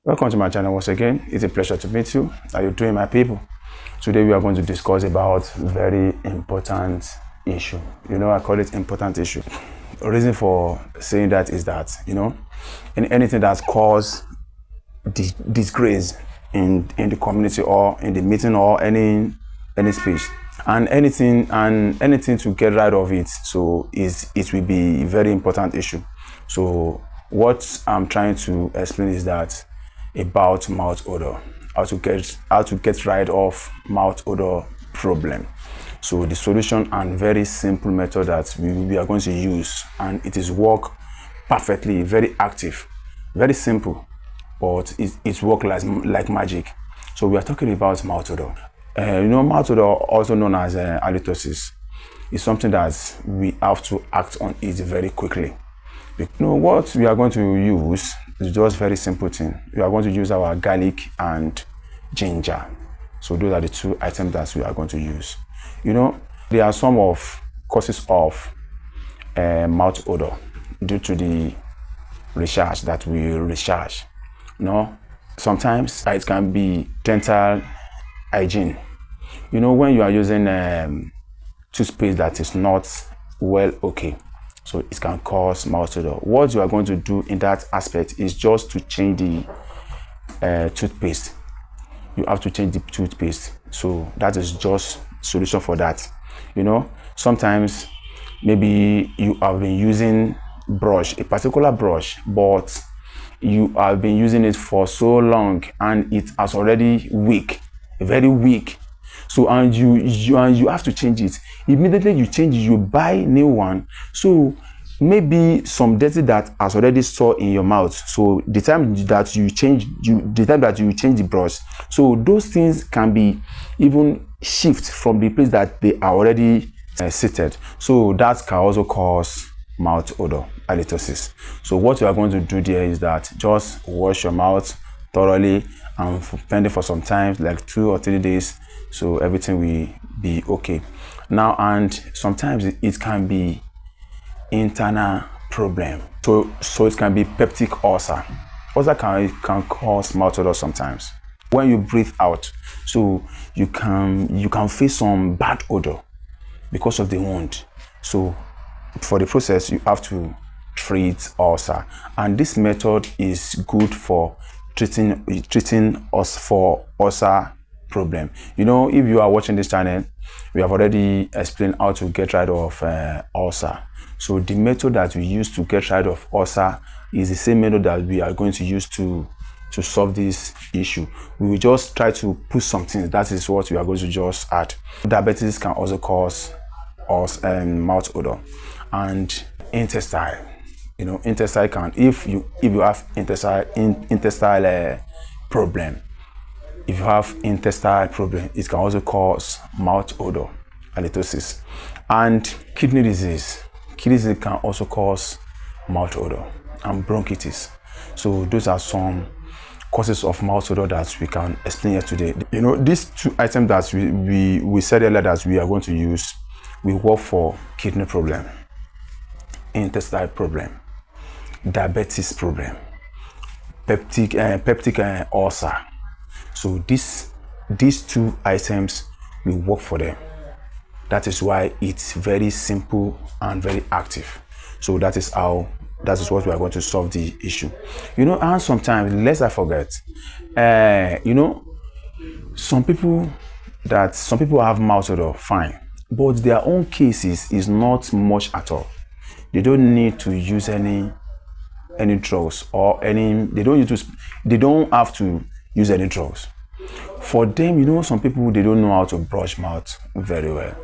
Welcome to my channel once again. It's a pleasure to meet you. How you doing, my people? Today we are going to discuss about very important issue. I call it important issue. The reason for saying that is that, in anything that cause disgrace in the community or in the meeting or any speech, and anything to get rid of it, so it will be a very important issue. So what I'm trying to explain is that about mouth odor, how to get rid of mouth odor problem. So the solution and very simple method that we are going to use, and it is work perfectly, very active, very simple, but it's work like magic. So we are talking about mouth odor. Mouth odor, also known as halitosis, is something that we have to act on it very quickly. What we are going to use is just very simple thing. We are going to use our garlic and ginger. So those are the two items that we are going to use. There are some of causes of mouth odor due to the research that we research. Sometimes it can be dental hygiene. When you are using toothpaste that is not well okay, so it can cause mouth odor. What you are going to do in that aspect is just to change the toothpaste. You have to change the toothpaste. So that is just solution for that. Sometimes maybe you have been using a particular brush, but you have been using it for so long and it has already weak, very weak. So and you have to change it. Immediately you change it, you buy new one. So maybe some dirty that has already stored in your mouth. So the time that you change the brush, so those things can be even shift from the place that they are already seated. So that can also cause mouth odor, halitosis. So what you are going to do there is that just wash your mouth thoroughly and pending for some time, like 2 or 3 days, so everything will be okay. Now, and sometimes it can be internal problem. So it can be peptic ulcer. Ulcer can cause mouth odor sometimes. When you breathe out, so you can feel some bad odor because of the wound. So for the process, you have to treat ulcer, and this method is good for treating us for ulcer problem. If you are watching this channel, we have already explained how to get rid of ulcer. So the method that we use to get rid of ulcer is the same method that we are going to use to solve this issue. We will just try to put something. That is what we are going to just add. Diabetes can also cause us mouth odor, and intestine. Intestine can, if you have intestinal problem. If you have intestinal problem, it can also cause mouth odor, halitosis. And kidney disease. Kidney disease can also cause mouth odor, and bronchitis. So those are some causes of mouth odor that we can explain here today. These two items that we said earlier that we are going to use, we work for kidney problem, intestinal problem, diabetes problem, peptic ulcer. So these two items, we work for them. That is why it's very simple and very active. So that is what we are going to solve the issue. And sometimes, lest I forget, some people have mouth odor, fine, but their own cases is not much at all. They don't need to use any drugs or they don't have to use any drugs. For them, some people, they don't know how to brush mouth very well.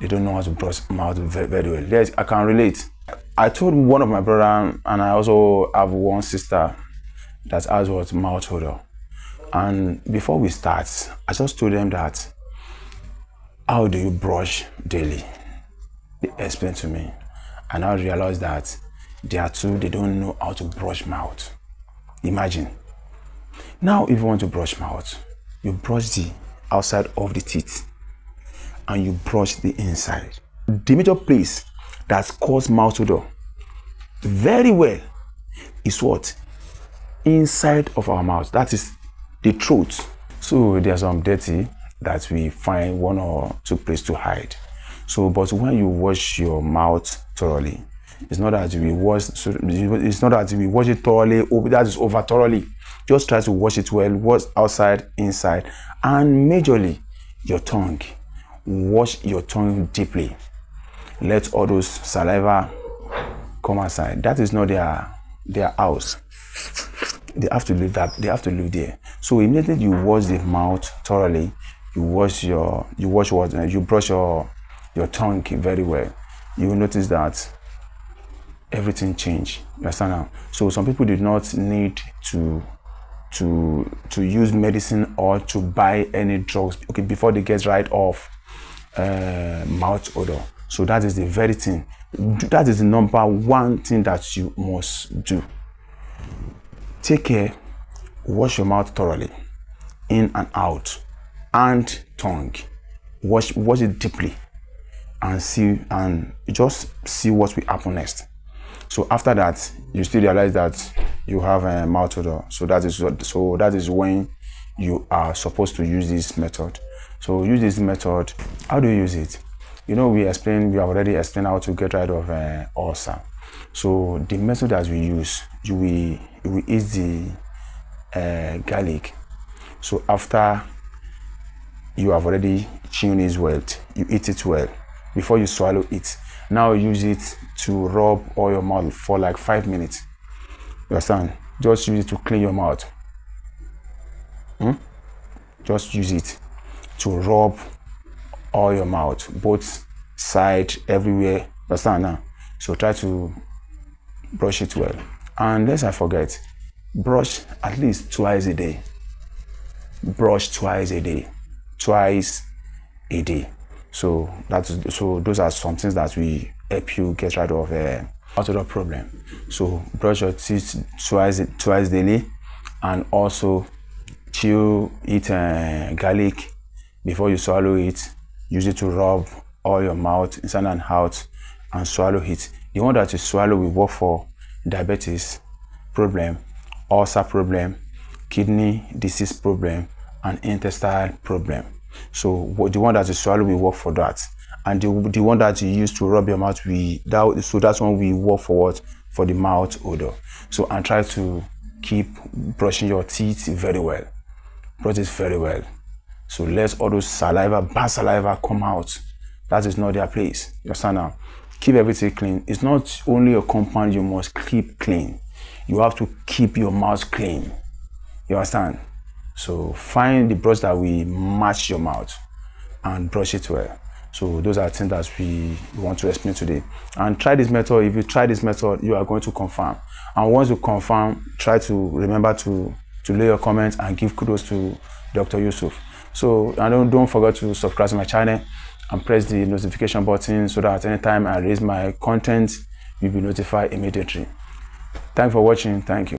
They don't know how to brush mouth very well. Yes, I can relate. I told one of my brother, and I also have one sister that has what mouth odor. And before we start, I just told them that, how do you brush daily? They explained to me, and I realized that they don't know how to brush mouth. Imagine. Now, if you want to brush mouth, you brush the outside of the teeth and you brush the inside. The major place that causes mouth odor very well is what? inside of our mouth, that is the throat. So there's some dirty that we find one or two places to hide. So, but when you wash your mouth thoroughly, it's not that we wash. So it's not that we wash it thoroughly. That is over thoroughly. Just try to wash it well. Wash outside, inside, and majorly your tongue. Wash your tongue deeply. Let all those saliva come outside. That is not their house. They have to live that. They have to live there. So immediately you wash the mouth thoroughly, you brush your tongue very well, you will notice that everything change. You understand now? So some people did not need to use medicine or to buy any drugs, okay, before they get rid of mouth odor. So that is the very thing. That is the number one thing that you must do. Take care, wash your mouth thoroughly, in and out, and tongue. Wash it deeply, and just see what will happen next. So after that, you still realize that you have a mouth odor. So that is when you are supposed to use this method. So use this method. How do you use it? We have already explained how to get rid of ulcer. So the method that we use, we eat the garlic. So after you have already chewed it well, you eat it well before you swallow it. Now use it to rub all your mouth for like 5 minutes. You understand? Just use it to clean your mouth. Just use it to rub all your mouth, both side, everywhere. You understand now? So try to brush it well. And lest I forget, brush at least twice a day. Brush twice a day. Twice a day. So those are some things that will help you get rid of mouth odor problem. So brush your teeth twice daily, and also eat garlic before you swallow it. Use it to rub all your mouth inside and out, and swallow it. The one that you swallow will work for diabetes problem, ulcer problem, kidney disease problem, and intestinal problem. So the one that you swallow will work for that, and the one that you use to rub your mouth that's one we work for what? For the mouth odor. So, and try to keep brushing your teeth very well. Brush it very well. So let all those bad saliva come out. That is not their place. You understand now? Keep everything clean. It's not only a compound you must keep clean. You have to keep your mouth clean. You understand? So find the brush that will match your mouth and brush it well. So those are things that we want to explain today. And try this method. If you try this method, you are going to confirm. And once you confirm, try to remember to lay your comments and give kudos to Dr. Yusuf. So and don't forget to subscribe to my channel and press the notification button so that anytime I raise my content, you'll be notified immediately. Thanks for watching. Thank you.